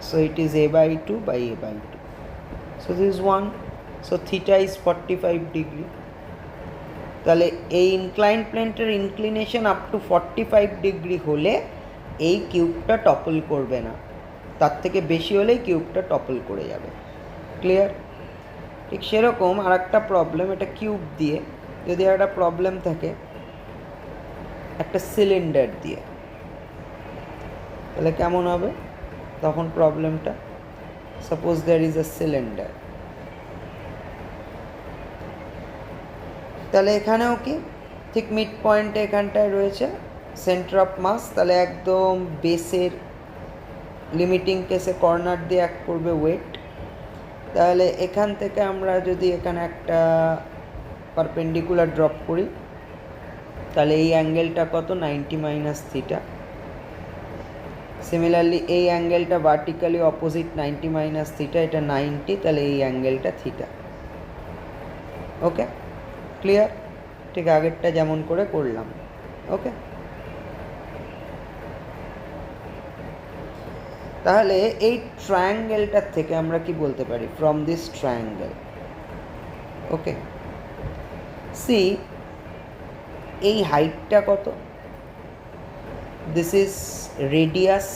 Speaker 1: so it is A by 2 by A by 2, so this is 1, so theta is 45 degree. তাহলে এই incline প্লেনটার inclination up to 45 degree হলে এই কিউবটা topple করবে না, তার থেকে বেশি হলেই কিউবটা টপল করে যাবে। ক্লিয়ার? ঠিক সেরকম আর একটা প্রবলেম, এটা কিউব দিয়ে যদি একটা প্রবলেম থাকে একটা সিলিন্ডার দিয়ে, তাহলে কেমন হবে তখন প্রবলেমটা, suppose there is a cylinder, তাহলে এখানেও কি ঠিক মিড পয়েন্টে এখানটায় রয়েছে সেন্টার অফ মাস, তাহলে একদম বেসের লিমিটিং কেসে কর্নার দিয়ে অ্যাক্ট করবে ওয়েট। তাহলে এখান থেকে আমরা যদি এখানে একটা পারপেন্ডিকুলার ড্রপ করি, তাহলে এই অ্যাঙ্গেলটা কত, 90 মাইনাস থিটা। সিমিলারলি এই অ্যাঙ্গেলটা ভার্টিক্যালি অপোজিট 90 মাইনাস থিটা, এটা 90, তাহলে এই অ্যাঙ্গেলটা থিটা। ওকে, ক্লিয়ার? ঠিক আগেরটা যেমন করে করলাম। ওকে, তাহলে এই ট্রায়াঙ্গেলটার থেকে আমরা কি বলতে পারি, from this triangle, okay, see এই হাইটটা কত, this is radius,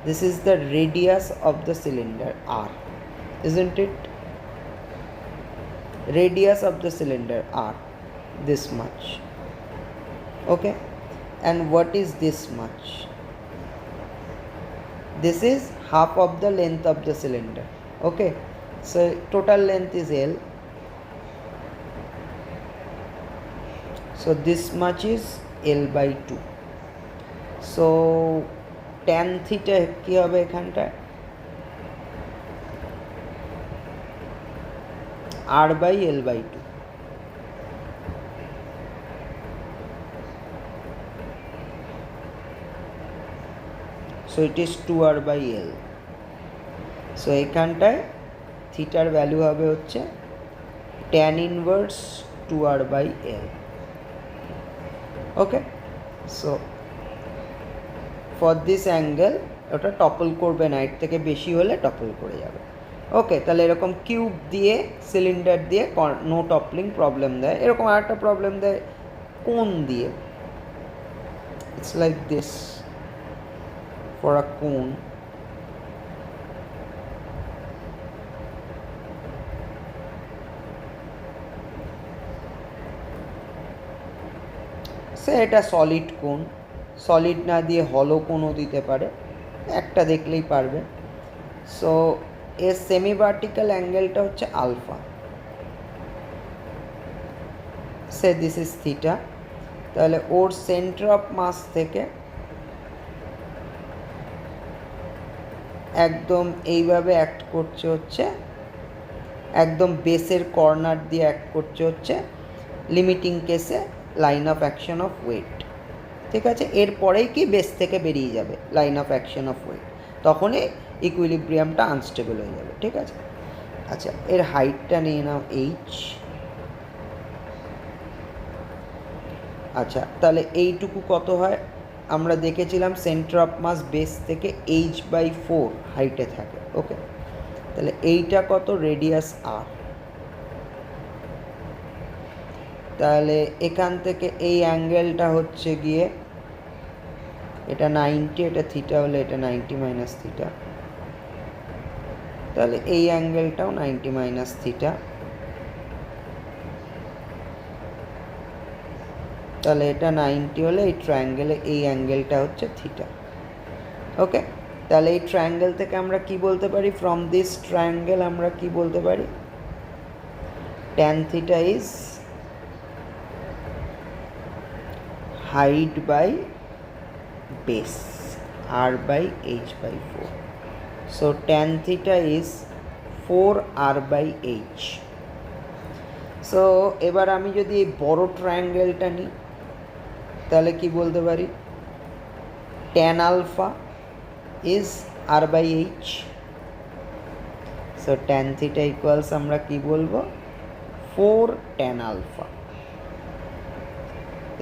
Speaker 1: this is the radius of the cylinder R, isn't it? Radius of the cylinder R, this much. Okay, and what is this much? This is half of the length of the cylinder. Okay, so total length is L, so this much is L by 2, so tan theta কি হবে এখানটা, R by L by 2, so it is 2R by L, so এখানটায় থিটার value হবে হচ্ছে tan inverse 2R by L. Okay, so for this angle ওটা topple করবে না, এর থেকে বেশি হলে টপল করে যাবে। ওকে, তাহলে এরকম কিউব দিয়ে সিলিন্ডার দিয়ে নো টপলিং প্রবলেম দেয়। এরকম আরেকটা প্রবলেম দেয় কোন দিয়ে, it's like this, for a কোন, সে এটা সলিড কোন, সলিড না দিয়ে হলো কোনও দিতে পারে, একটা দেখলেই পারবে। সো এর সেমি ভার্টিক্যাল অ্যাঙ্গেলটা হচ্ছে alpha, say this is theta, তাহলে ওর সেন্টার অফ মাস থেকে একদম এইভাবে অ্যাক্ট করছে হচ্ছে, একদম বেসের কর্নার দিয়ে অ্যাক্ট করছে হচ্ছে লিমিটিং কেসে line of action of weight. ঠিক আছে, এরপরেই কি বেস থেকে বেরিয়ে যাবে line of action of weight, তখনই ইকুইলিব্রিয়ামটা আনস্টেবল হয়ে যাবে। ঠিক আছে, আচ্ছা এর হাইটটা নিয়ে নাও এইচ। আচ্ছা তাহলে এইটুকু কত হয়, আমরা দেখেছিলাম সেন্টার অফ মাস বেস থেকে h/4 হাইটে থাকে। ওকে, তাহলে এইটা কত, রেডিয়াস আর। তাহলে এখান থেকে এই অ্যাঙ্গেলটা হচ্ছে গিয়ে এটা 90, এটা থিটা হলে এটা 90 মাইনাস থিটা, তাহলে এই অ্যাঙ্গেলটাও 90 মাইনাস থিটা, তাহলে এটা 90 হলে এই ট্রায়াঙ্গেলে এই অ্যাঙ্গেলটা হচ্ছে থিটা। ওকে, তাহলে এই ট্রায়াঙ্গেল থেকে আমরা কি বলতে পারি, ফ্রম দিস ট্রায়াঙ্গেল আমরা কি বলতে পারি, tan theta is height by base r/h/4, so tan theta is 4r/h। So এবার আমি যদি এই বড় ট্রায়াঙ্গেলটা নিই তাহলে কি বলতে পারি, tan alpha is r/h, so tan theta equals আমরা কি বলবো, 4 tan alpha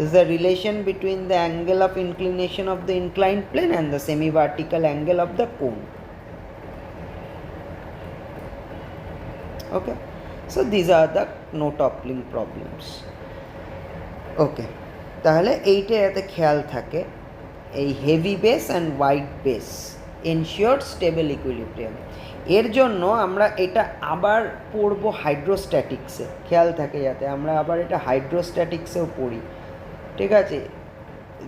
Speaker 1: is the relation between the angle of inclination of the inclined plane and the semi-vertical angle of the cone. Okay, so these are the no toppling problems. Okay, তাহলে এইটা এতে খেয়াল থাকে, এই heavy base and wide base ensure stable equilibrium. এর জন্য আমরা এটা আবার পড়বো হাইড্রোস্ট্যাটিক্সে, খেয়াল থাকে যাতে আমরা আবার এটা হাইড্রোস্ট্যাটিক্সেও পড়ি। ঠিক আছে,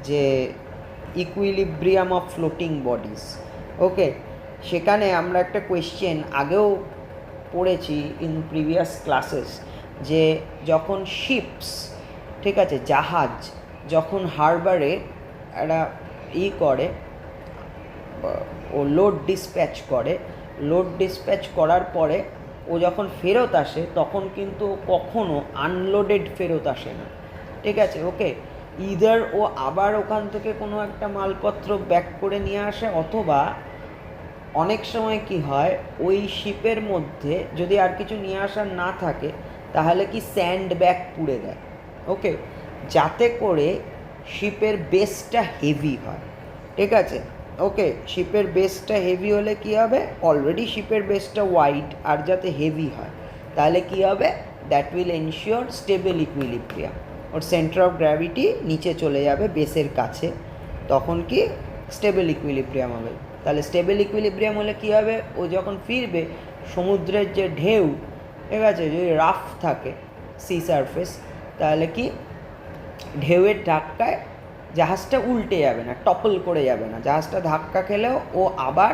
Speaker 1: যে ইকুইলিব্রিয়াম অফ ফ্লোটিং বডিজ। ওকে, সেখানে আমরা একটা কোয়েশ্চেন আগেও পড়েছি ইন প্রিভিয়াস ক্লাসেস, যে যখন শিপস, ঠিক আছে জাহাজ যখন হারবারে একটা করে ও লোড ডিসপ্যাচ করে, লোড ডিসপ্যাচ করার পরে ও যখন ফেরত আসে তখন কিন্তু কখনো আনলোডেড ফেরত আসে না। ঠিক আছে, ওকে, ইদার ও আবার ওখান থেকে কোনো একটা মালপত্র ব্যাক করে নিয়ে আসে, অথবা অনেক সময় কি হয় ওই শিপের মধ্যে যদি আর কিছু নিয়ে আসার না থাকে তাহলে কি স্যান্ড ব্যাগ পুড়ে দেয়। ওকে, যাতে করে শিপের বেসটা হেভি হয়। ঠিক আছে, ওকে, শিপের বেসটা হেভি হলে কি হবে, অলরেডি শিপের বেসটা ওয়াইড, আর যাতে হেভি হয় তাহলে কি হবে, that will ensure stable equilibrium. Or centre of gravity নিচে চলে যাবে বেসের কাছে, তখন কি স্টেবল ইকুইলিব্রিয়াম হবে। তাহলে স্টেবল ইকুইলিব্রিয়াম হলে কী হবে, ও যখন ফিরবে সমুদ্রের যে ঢেউ, ঠিক আছে, যদি রাফ থাকে সি সারফেস, তাহলে কি ঢেউয়ের ধাক্কায় জাহাজটা উল্টে যাবে না, টপল করে যাবে না, জাহাজটা ধাক্কা খেলেও ও আবার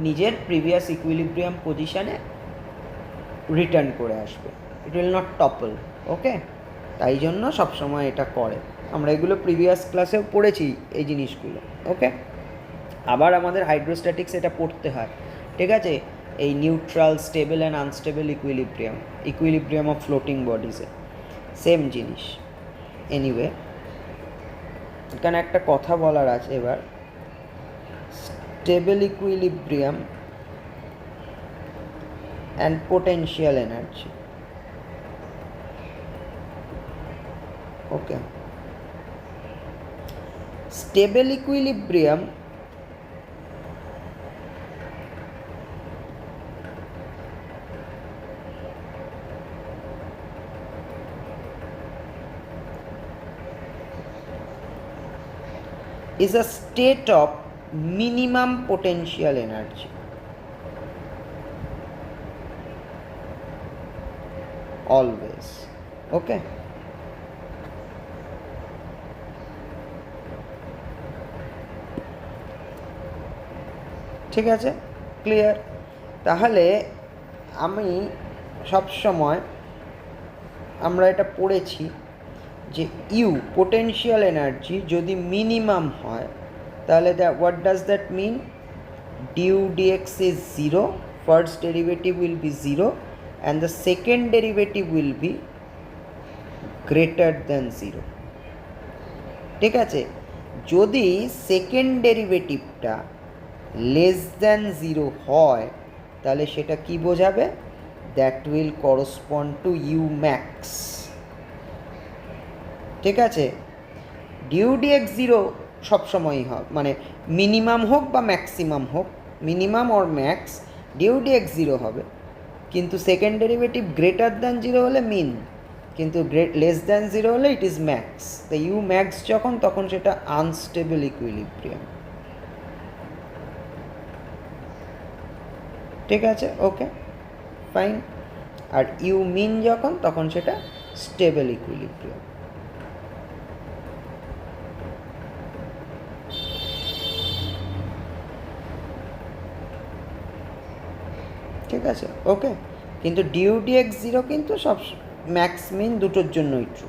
Speaker 1: নিজের প্রিভিয়াস ইকুইলিব্রিয়াম পজিশানে রিটার্ন করে আসবে, ইট উইল নট টপল। ওকে, তাই জন্য সবসময় এটা করে, আমরা এগুলো প্রিভিয়াস ক্লাসেও পড়েছি এই জিনিসগুলো। ওকে, আবার আমাদের হাইড্রোস্ট্যাটিক্স এটা পড়তে হয়। ঠিক আছে, এই neutral, stable and unstable equilibrium of floating বডিজে সেম জিনিস। এনিওয়ে, এখানে একটা কথা বলার আছে এবার, stable equilibrium and potential energy. Okay, stable equilibrium is a state of minimum potential energy. Always. Okay. ঠিক আছে, ক্লিয়ার। তাহলে আমি সব সময় আমরা এটা পড়েছি যে ইউ পোটেনশিয়াল এনার্জি যদি মিনিমাম হয় তাহলে what does that mean? du dx is 0, first derivative will be 0 and the second derivative will be greater than 0. ঠিক আছে, যদি সেকেন্ড ডেরিভেটিভটা লেস দ্যান 0 হয় তাহলে সেটা কি বোঝাবে? That will correspond to U max. ঠিক আছে, ডিউ ডিএক্স 0 সবসময়ই হবে, মানে মিনিমাম হোক বা ম্যাক্সিমাম হোক, minimum or max dU dx 0 হবে, কিন্তু সেকেন্ড ডেরিভেটিভ গ্রেটার দ্যান 0 হলে মিন, কিন্তু লেস দ্যান 0 হলে ইট ইজ ম্যাক্স। তো ইউ ম্যাক্স যখন, তখন সেটা আনস্টেবল ইকুইলিব্রিয়াম। ঠিক আছে, okay fine. Are you mean যখন, তখন সেটা স্টেবল ইকুইলিব্রিয়াম। ঠিক আছে, ওকে। কিন্তু ডিউ ডিএক্স 0 কিন্তু সব ম্যাক্স মিন দুটোর জন্যই ট্রু।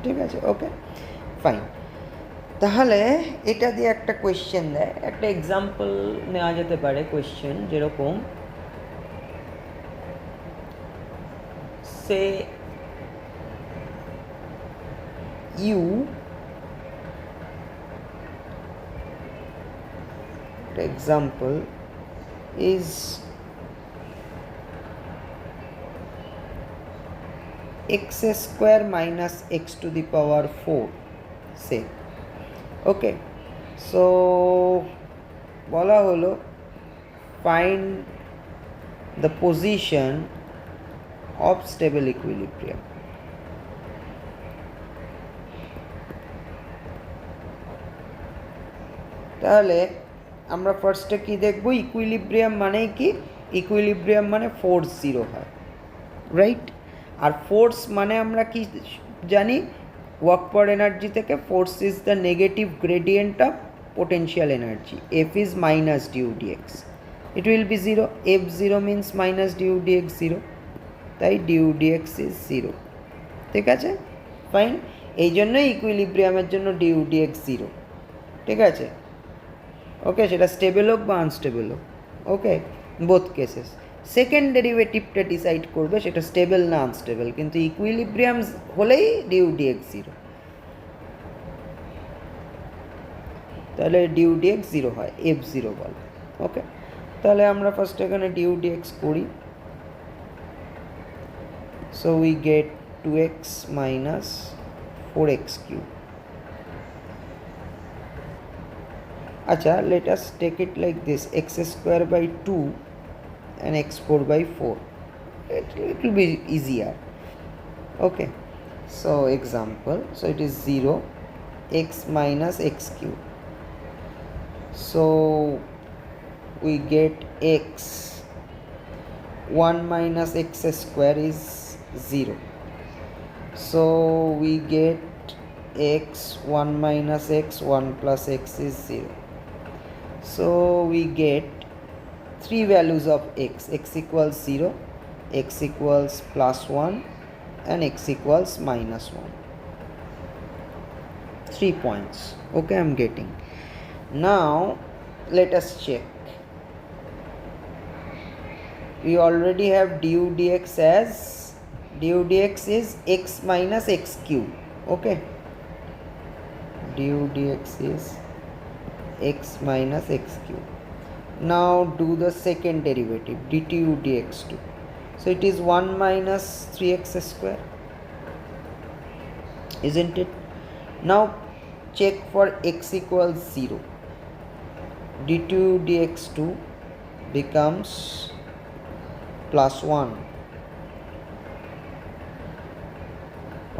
Speaker 1: ঠিক আছে, ওকে ফাইন। তাহলে এটা দিয়ে একটা কোয়েশ্চেন দেয়, একটা এক্সাম্পল নেওয়া যেতে পারে কোয়েশ্চেন, যেরকম সে you example is x square minus x to the power 4, say. Okay, so বলা হলো find the position of stable equilibrium. তাহলে আমরা ফার্স্টে কি দেখব? ইকুইলিব্রিয়াম মানেই কি? ইকুইলিব্রিয়াম মানে ফোর্স 0 হয়, রাইট? আর ফোর্স মানে আমরা কি জানি? ওয়ার্ক পার এনার্জি থেকে force is the negative gradient of potential energy, F is minus dU dx, it will be 0, F 0 means minus dU dx 0, তাই ডিউ ডিএক্স ইজ 0। ঠিক আছে, ফাইন। এই জন্যই ইকুইলিব্রিয়ামের জন্য ডিউ ডিএক্স 0। ঠিক আছে, ওকে, সেটা স্টেবল হোক বা আনস্টেবল হোক, ওকে, বোথ কেসেস। সেকেন্ড ডেরিভেটিভটা ডিসাইড করবে সেটা স্টেবল না আনস্টেবল, কিন্তু ইকুইলিব্রিয়াম হলেই ডিউ ডিএক্স 0, তাহলে ডিউ ডিএক্স 0 হয়, এফ 0 বলে। ওকে, তাহলে আমরা ফার্স্ট এখানে ডিউ ডিএক্স করি। So we get 2x minus 4x cube. Acha, let us take it like this, x square by 2 and x4 by 4. It will be easier. Okay, so example, so it is 0, x minus x cube. So we get x, 1 minus x square is 0. So we get x, 1 minus x, 1 plus x is 0. So we get three values of x, x equals 0, x equals plus 1 and x equals minus 1. 3 points. Okay, I'm getting. Now let us check. We already have du dx as, du dx is x minus x cube. Okay, du dx is x minus x cube. Now do the second derivative, du dx2. So it is 1 minus 3x square, isn't it? Now check for x equals 0. du dx2 becomes plus 1.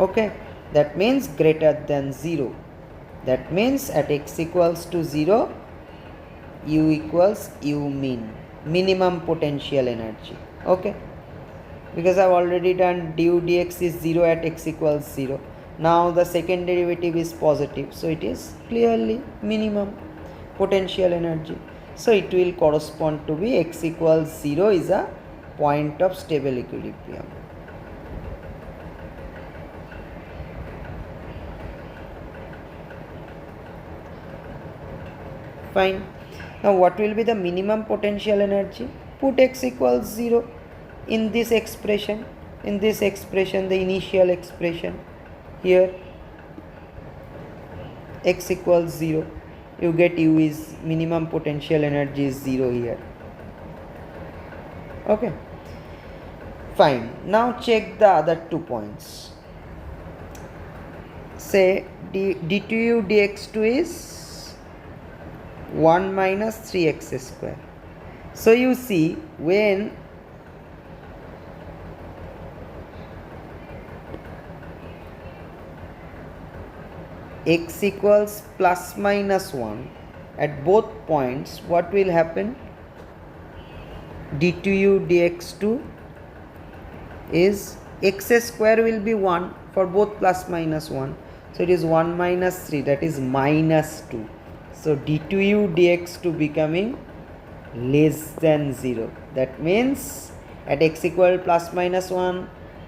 Speaker 1: Okay, that means greater than 0. That means at x equals to 0, u equals u mean, minimum potential energy. Okay, because I've already done du dx is 0 at x equals 0. Now the second derivative is positive, so it is clearly minimum potential energy. So it will correspond to be x equals 0 is a point of stable equilibrium. Fine. Now what will be the minimum potential energy? Put x equals 0 in this expression. In this expression, the initial expression, here x equals 0, you get u is minimum potential energy is 0 here. Okay, fine. Now check the other 2 points. Say d2u dx2 is 1 minus 3x square. So you see, when x equals plus minus 1 at both points, what will happen? d2u dx2 is x square will be 1 for both plus minus 1. So it is 1 minus 3, that is minus 2. So d2u dx2 becoming less than 0. That means at x equal plus minus 1,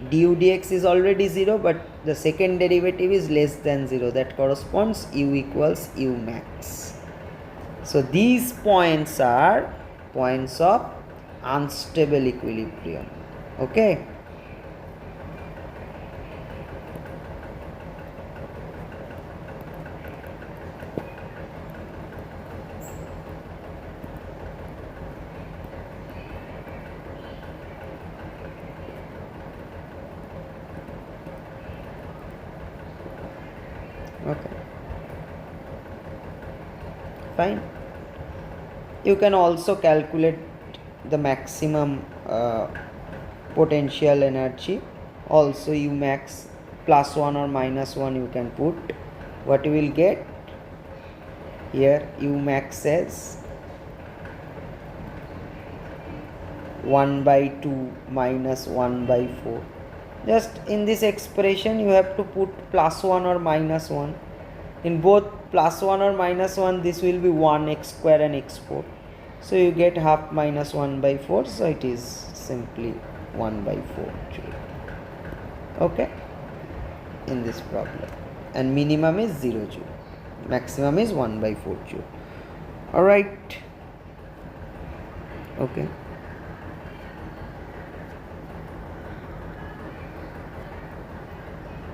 Speaker 1: du dx is already 0, but the second derivative is less than 0. That corresponds u equals u max. So these points are points of unstable equilibrium. Okay. Okay, fine. You can also calculate the maximum potential energy. Also u max plus 1 or minus 1 you can put. What you will get here, u max says 1 by 2 minus 1 by 4. Just in this expression you have to put plus 1 or minus 1. In both plus 1 or minus 1, this will be 1 x square and x4. So you get half minus 1 by 4. So it is simply 1 by 4 joule. Okay, in this problem. And minimum is 0 joule. Maximum is 1 by 4 joule. Alright. Okay.